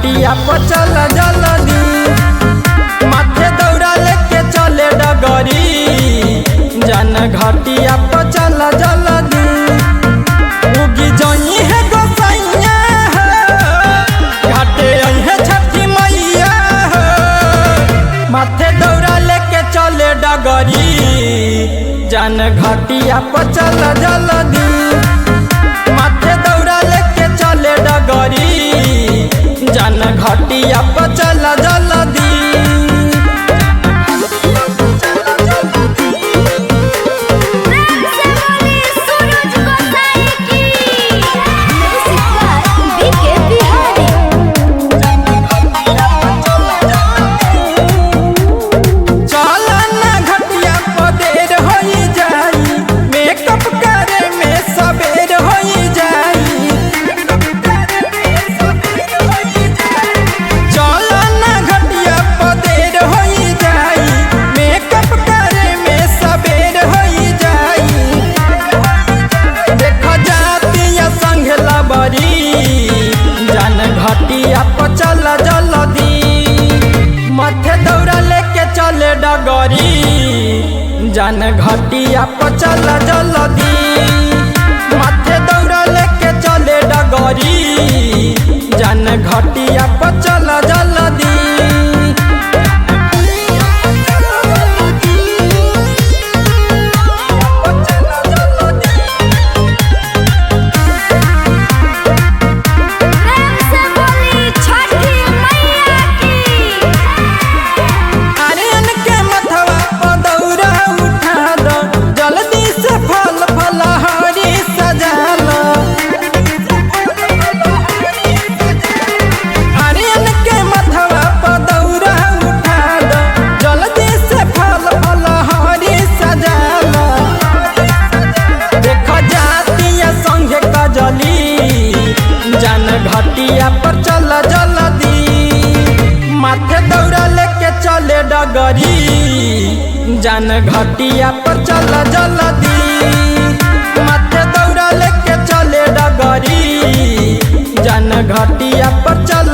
घटिया पर चल जल्दी, माथे दौड़ा लेके चले डगरी, जान घटिया पर चल जल्दी। उगी जई है गोसाइया घाटे है छठी मैया, माथे दौड़ा लेके चले डगरी, जान घटिया पर चल जल्दी, माथे दौड़ा लेके चले डगरी, जान घटिया पर चल जल्दी। घटिया पर चल जल्दी, माथे दौड़ा लेके चले डगरी, जान घटिया पर चल जल्दी, माथे दौड़ा लेके चले डगरी, जान घटिया पर चल जल्दी। जान घटिया पर चल जल्दी, माथे दौड़ा लेके चले डगरी, जान घटिया पर चल जल्दी, माथे दौड़ा लेके चले डगरी, जान घटिया पर चल